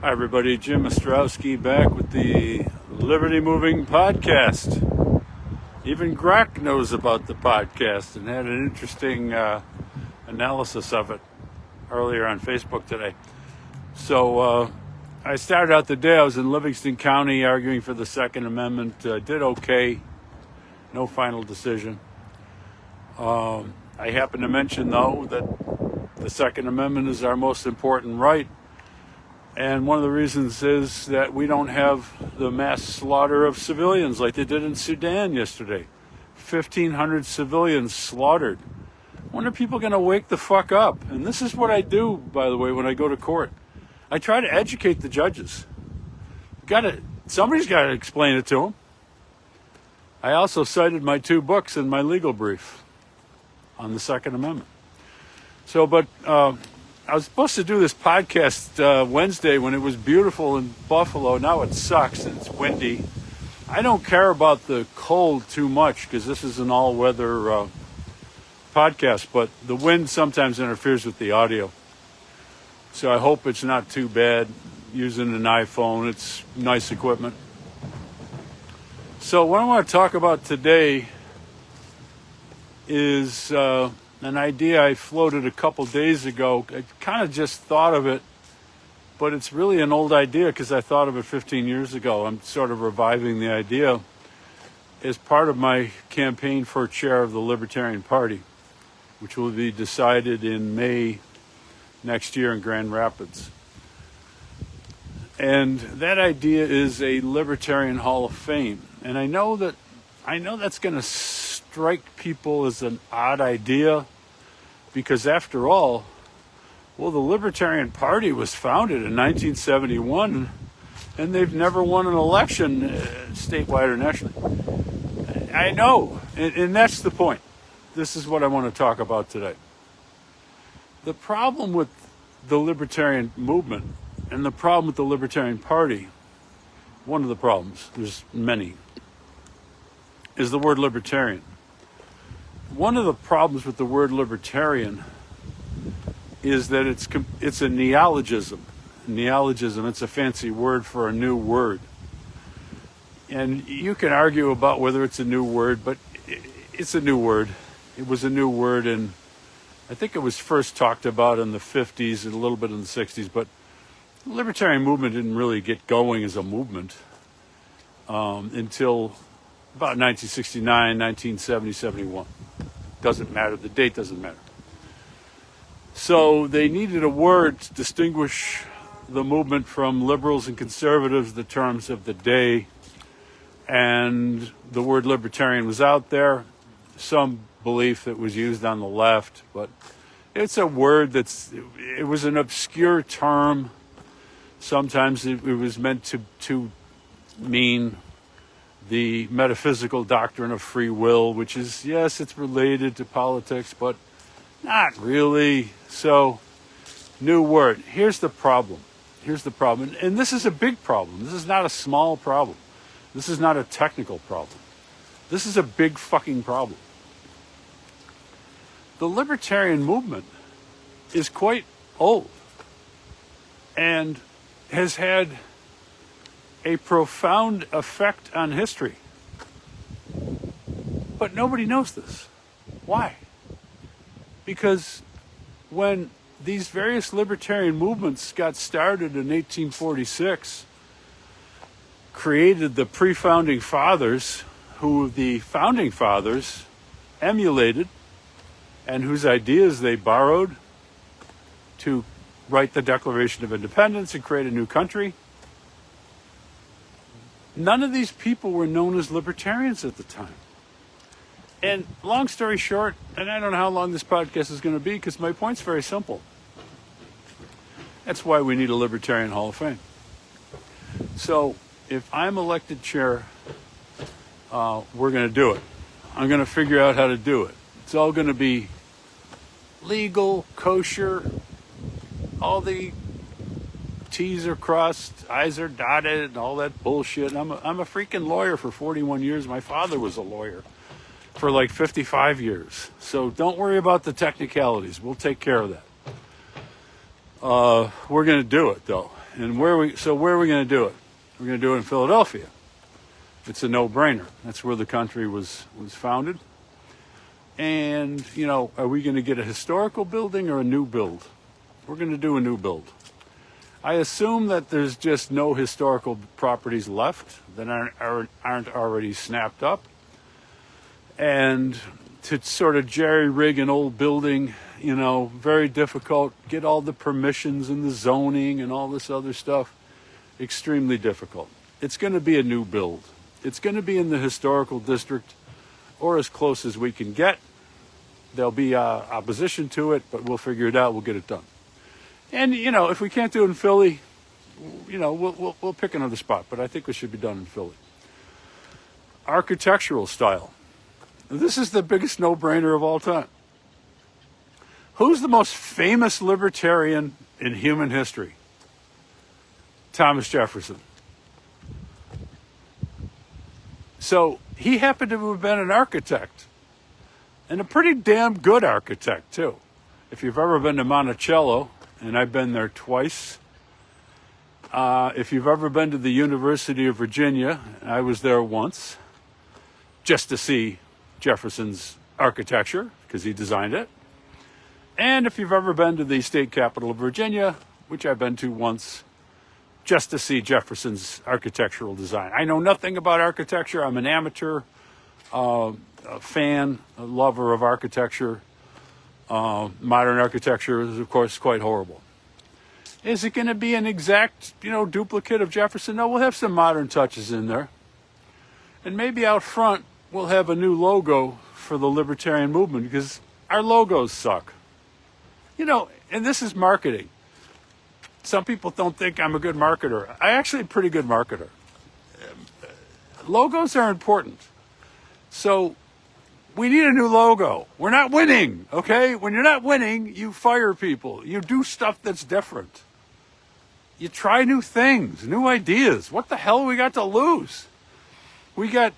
Hi everybody, Jim Ostrowski back with the Liberty Moving podcast. Even Grok knows about the podcast and had an interesting analysis of it earlier on Facebook today. So I started out the day, I was in Livingston County arguing for the Second Amendment, did okay, no final decision. I happen to mention though that the Second Amendment is our most important right. And one of the reasons is that we don't have the mass slaughter of civilians like they did in Sudan yesterday. 1,500 civilians slaughtered. When are people going to wake the fuck up? And this is what I do, by the way, when I go to court. I try to educate the judges. Somebody's got to explain it to them. I also cited my 2 books in my legal brief on the Second Amendment. I was supposed to do this podcast Wednesday when it was beautiful in Buffalo. Now it sucks and it's windy. I don't care about the cold too much because this is an all-weather podcast, but the wind sometimes interferes with the audio. So I hope it's not too bad using an iPhone. It's nice equipment. So what I want to talk about today is an idea I floated a couple days ago. I kind of just thought of it, but it's really an old idea because I thought of it 15 years ago. I'm sort of reviving the idea as part of my campaign for chair of the Libertarian Party, which will be decided in May next year in Grand Rapids. And that idea is a Libertarian Hall of Fame. And I know that's going to strike people as an odd idea because after all, the Libertarian Party was founded in 1971 and they've never won an election statewide or nationally. I know, and that's the point. This is what I want to talk about today. The problem with the Libertarian movement and the problem with the Libertarian Party, one of the problems, there's many, is the word libertarian. One of the problems with the word libertarian is that it's a neologism. Neologism, it's a fancy word for a new word. And you can argue about whether it's a new word, but it's a new word. It was a new word, and I think it was first talked about in the 50s and a little bit in the 60s, but the libertarian movement didn't really get going as a movement until about 1969, 1970, 71. Doesn't matter. The date doesn't matter. So they needed a word to distinguish the movement from liberals and conservatives, the terms of the day. And the word libertarian was out there. Some belief that was used on the left, but it's a word it was an obscure term. Sometimes it was meant to mean the metaphysical doctrine of free will, which is, yes, it's related to politics, but not really. So, new word. Here's the problem. And this is a big problem. This is not a small problem. This is not a technical problem. This is a big fucking problem. The libertarian movement is quite old and has had a profound effect on history. But nobody knows this. Why? Because when these various libertarian movements got started in 1846, created the pre-founding fathers, who the founding fathers emulated and whose ideas they borrowed to write the Declaration of Independence and create a new country. None of these people were known as libertarians at the time. And long story short, and I don't know how long this podcast is going to be because my point's very simple. That's why we need a Libertarian Hall of Fame. So if I'm elected chair, we're going to do it. I'm going to figure out how to do it. It's all going to be legal, kosher, all the T's are crossed, I's are dotted, and all that bullshit. I'm a freaking lawyer for 41 years. My father was a lawyer for like 55 years. So don't worry about the technicalities. We'll take care of that. We're going to do it, though. And where are we going to do it? We're going to do it in Philadelphia. It's a no-brainer. That's where the country was founded. And, you know, are we going to get a historical building or a new build? We're going to do a new build. I assume that there's just no historical properties left that aren't already snapped up. And to sort of jerry-rig an old building, you know, very difficult. Get all the permissions and the zoning and all this other stuff. Extremely difficult. It's going to be a new build. It's going to be in the historical district or as close as we can get. There'll be opposition to it, but we'll figure it out. We'll get it done. And, you know, if we can't do it in Philly, you know, we'll pick another spot. But I think it should be done in Philly. Architectural style. This is the biggest no-brainer of all time. Who's the most famous libertarian in human history? Thomas Jefferson. So he happened to have been an architect, and a pretty damn good architect, too. If you've ever been to Monticello, and I've been there twice. If you've ever been to the University of Virginia, I was there once, just to see Jefferson's architecture, because he designed it. And if you've ever been to the state capitol of Virginia, which I've been to once, just to see Jefferson's architectural design. I know nothing about architecture. I'm an amateur, a fan, a lover of architecture. Modern architecture is, of course, quite horrible. Is it going to be an exact, you know, duplicate of Jefferson? No, we'll have some modern touches in there. And maybe out front, we'll have a new logo for the libertarian movement, because our logos suck. You know, and this is marketing. Some people don't think I'm a good marketer. I'm actually a pretty good marketer. Logos are important. So we need a new logo. We're not winning, okay? When you're not winning, you fire people. You do stuff that's different. You try new things, new ideas. What the hell we got to lose? We got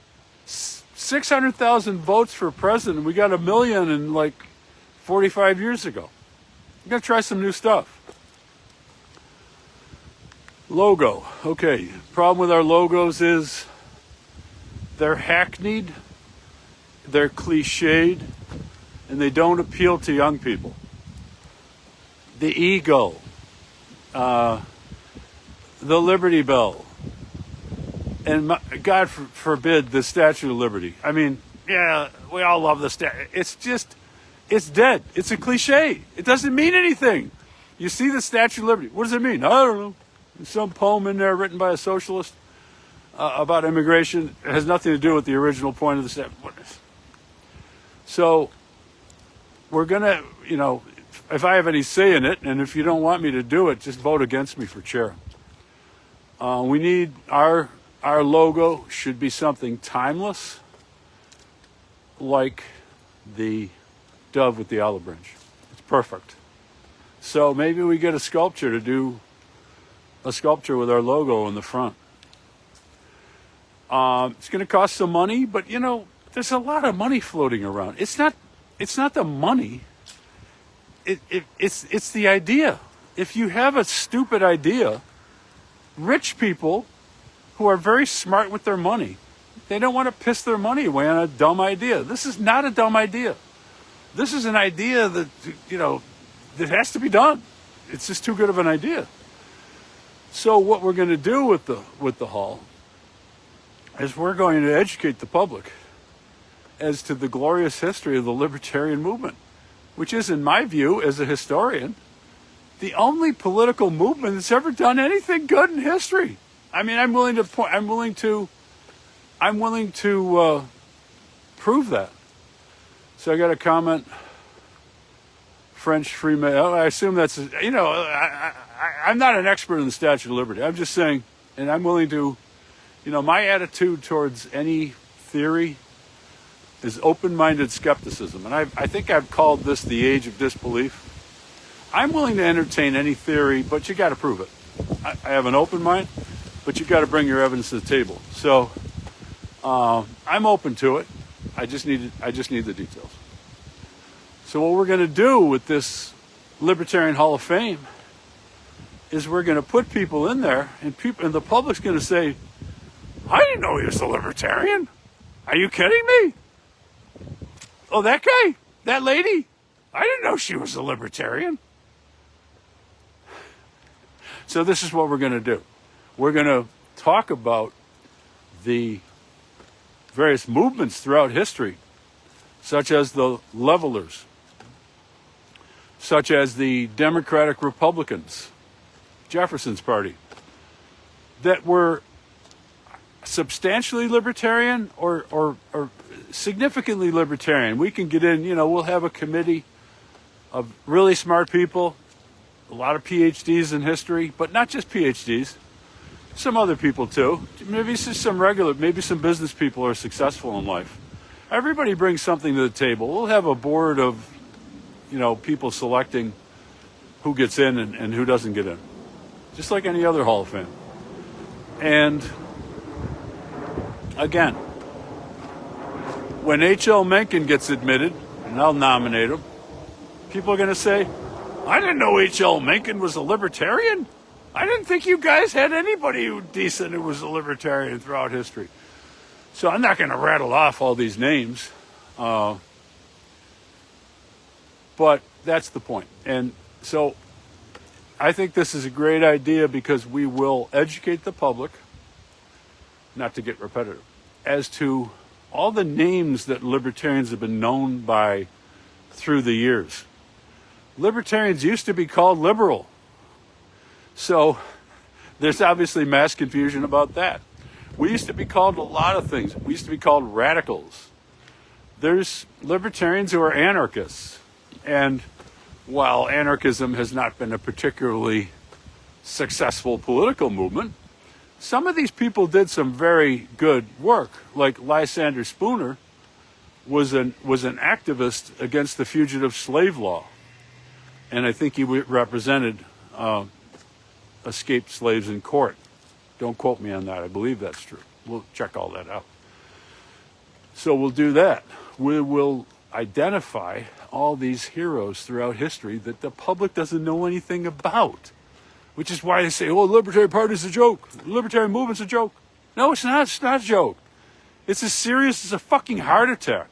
600,000 votes for president. We got 1 million in like 45 years ago. We got to try some new stuff. Logo. Okay, problem with our logos is they're hackneyed, they're cliched, and they don't appeal to young people. The eagle, the Liberty Bell, and God forbid the Statue of Liberty. I mean, yeah, we all love the statue. It's dead. It's a cliche. It doesn't mean anything. You see the Statue of Liberty. What does it mean? I don't know. There's some poem in there written by a socialist about immigration. It has nothing to do with the original point of the statue. So we're going to, you know, if I have any say in it, and if you don't want me to do it, just vote against me for chair. We need our logo should be something timeless, like the dove with the olive branch. It's perfect. So maybe we get a sculpture to do a sculpture with our logo in the front. It's going to cost some money, but you know, there's a lot of money floating around. It's not the money. It's the idea. If you have a stupid idea, rich people who are very smart with their money, they don't want to piss their money away on a dumb idea. This is not a dumb idea. This is an idea that, you know, that has to be done. It's just too good of an idea. So what we're going to do with the hall is we're going to educate the public as to the glorious history of the libertarian movement, which is, in my view, as a historian, the only political movement that's ever done anything good in history. I mean, I'm willing to prove that. So I got a comment. French Freemason. I assume that's, you know, I'm not an expert in the Statue of Liberty. I'm just saying, and I'm willing to, you know, my attitude towards any theory is open-minded skepticism. And I think I've called this the age of disbelief. I'm willing to entertain any theory, but you got to prove it. I have an open mind, but you got to bring your evidence to the table. So I'm open to it. I just need the details. So what we're going to do with this Libertarian Hall of Fame is we're going to put people in there, and the public's going to say, I didn't know he was a libertarian. Are you kidding me? Oh, that guy? That lady? I didn't know she was a libertarian. So this is what we're going to do. We're going to talk about the various movements throughout history, such as the Levelers, such as the Democratic Republicans, Jefferson's party, that were substantially libertarian or significantly libertarian. We can get in, we'll have a committee of really smart people, a lot of PhDs in history, but not just PhDs, some other people too. Maybe maybe some business people who are successful in life. Everybody brings something to the table. We'll have a board of, people selecting who gets in and who doesn't get in, just like any other Hall of Fame. And again, when H.L. Mencken gets admitted, and I'll nominate him, people are going to say, I didn't know H.L. Mencken was a libertarian. I didn't think you guys had anybody decent who was a libertarian throughout history. So I'm not going to rattle off all these names. But that's the point. And so I think this is a great idea because we will educate the public, not to get repetitive, as to all the names that libertarians have been known by through the years. Libertarians used to be called liberal. So there's obviously mass confusion about that. We used to be called a lot of things. We used to be called radicals. There's libertarians who are anarchists. And while anarchism has not been a particularly successful political movement, some of these people did some very good work. Like Lysander Spooner was an activist against the fugitive slave law. And I think he represented escaped slaves in court. Don't quote me on that. I believe that's true. We'll check all that out. So we'll do that. We will identify all these heroes throughout history that the public doesn't know anything about, which is why they say, oh, the Libertarian Party's a joke. The Libertarian Movement's a joke. No, it's not. It's not a joke. It's as serious as a fucking heart attack.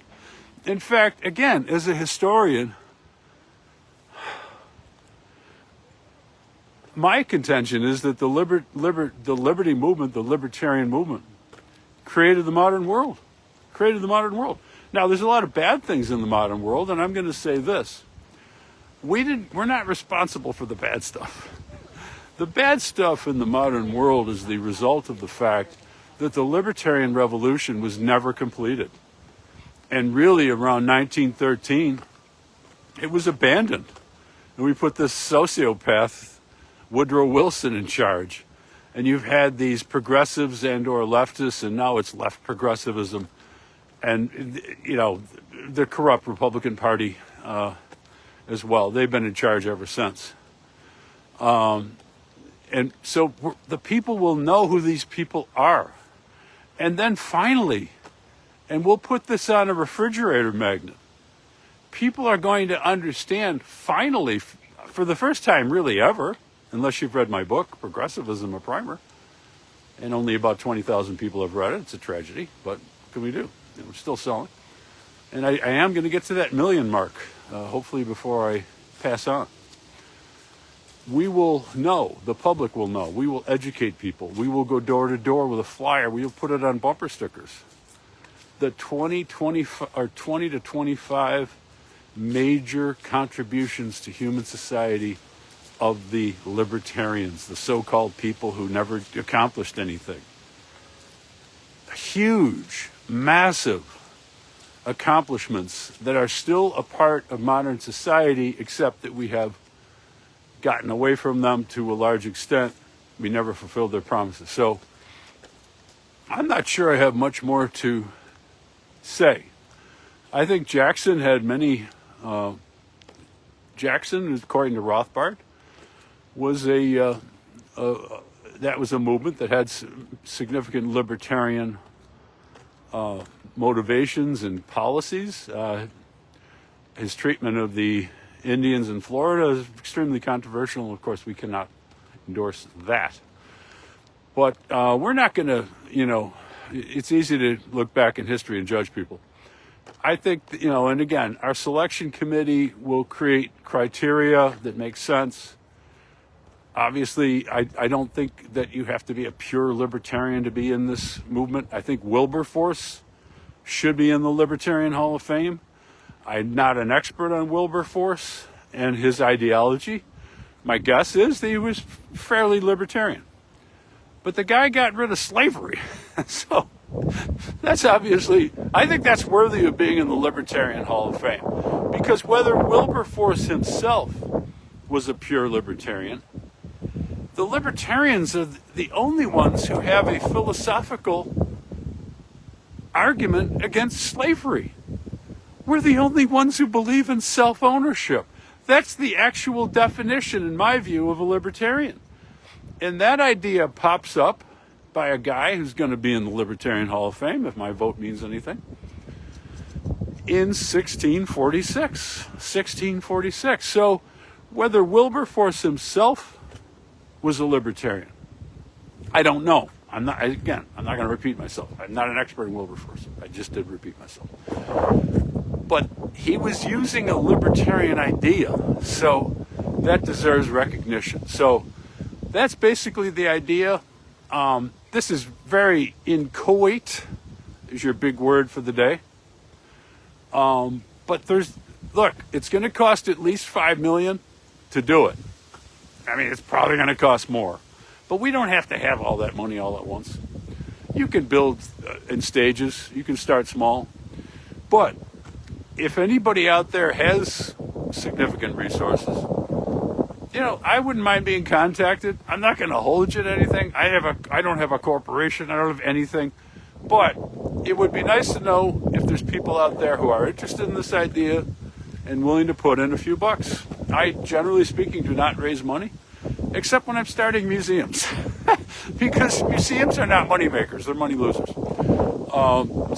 In fact, again, as a historian, my contention is that the liberty movement, the libertarian movement, created the modern world. Now, there's a lot of bad things in the modern world, and I'm going to say this. We're not responsible for the bad stuff. The bad stuff in the modern world is the result of the fact that the libertarian revolution was never completed. And really, around 1913, it was abandoned. And we put this sociopath, Woodrow Wilson, in charge. And you've had these progressives and or leftists, and now it's left progressivism. And, the corrupt Republican Party as well. They've been in charge ever since. And so the people will know who these people are. And then finally, and we'll put this on a refrigerator magnet, people are going to understand finally, for the first time really ever, unless you've read my book, Progressivism, a Primer, and only about 20,000 people have read it. It's a tragedy, but what can we do? We're still selling. And I am going to get to that million mark, hopefully before I pass on. We will know, the public will know, we will educate people. We will go door to door with a flyer. We will put it on bumper stickers. The 20 to 25 major contributions to human society of the libertarians, the so-called people who never accomplished anything. Huge, massive accomplishments that are still a part of modern society, except that we have gotten away from them to a large extent. We never fulfilled their promises. So I'm not sure I have much more to say. I think Jackson had many. Jackson, according to Rothbard, was that was a movement that had significant libertarian motivations and policies. His treatment of the Indians in Florida is extremely controversial. Of course, we cannot endorse that. But we're not going to, it's easy to look back in history and judge people. I think, and again, our selection committee will create criteria that make sense. Obviously, I don't think that you have to be a pure libertarian to be in this movement. I think Wilberforce should be in the Libertarian Hall of Fame. I'm not an expert on Wilberforce and his ideology. My guess is that he was fairly libertarian. But the guy got rid of slavery. So that's obviously, I think that's worthy of being in the Libertarian Hall of Fame. Because whether Wilberforce himself was a pure libertarian, the libertarians are the only ones who have a philosophical argument against slavery. We're the only ones who believe in self-ownership. That's the actual definition, in my view, of a libertarian. And that idea pops up by a guy who's going to be in the Libertarian Hall of Fame, if my vote means anything, in 1646. So whether Wilberforce himself was a libertarian, I don't know. I'm not going to repeat myself. I'm not an expert in Wilberforce. I just did repeat myself. But he was using a libertarian idea, so that deserves recognition. So that's basically the idea. This is very inchoate, is your big word for the day. But it's going to cost at least $5 million to do it. I mean, it's probably going to cost more. But we don't have to have all that money all at once. You can build in stages. You can start small. But if anybody out there has significant resources, I wouldn't mind being contacted. I'm not going to hold you to anything. I don't have a corporation. I don't have anything. But it would be nice to know if there's people out there who are interested in this idea and willing to put in a few bucks. I, generally speaking, do not raise money, except when I'm starting museums. Because museums are not money makers. They're money losers.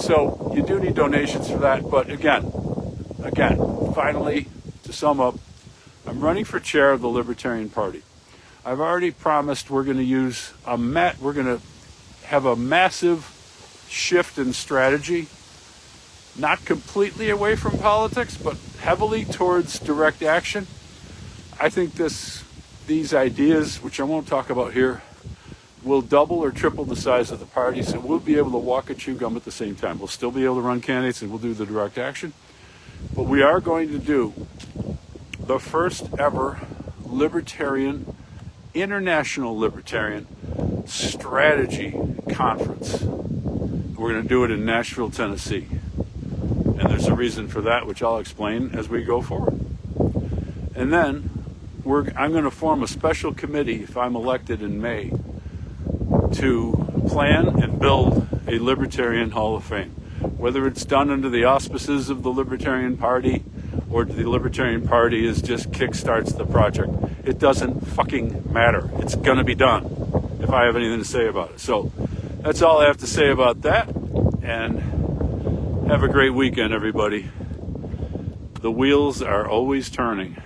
So you do need donations for that. But again, finally, to sum up, I'm running for chair of the Libertarian Party. I've already promised we're going to use we're going to have a massive shift in strategy, not completely away from politics, but heavily towards direct action. I think these ideas, which I won't talk about here, will double or triple the size of the party, so we'll be able to walk and chew gum at the same time. We'll still be able to run candidates and we'll do the direct action, but we are going to do the first ever international libertarian strategy conference. We're going to do it in Nashville, Tennessee. And there's a reason for that, which I'll explain as we go forward. And then I'm going to form a special committee, if I'm elected in May, to plan and build a Libertarian Hall of Fame. Whether it's done under the auspices of the Libertarian Party or the Libertarian Party just kickstarts the project, it doesn't fucking matter. It's going to be done if I have anything to say about it. So that's all I have to say about that. And have a great weekend, everybody. The wheels are always turning.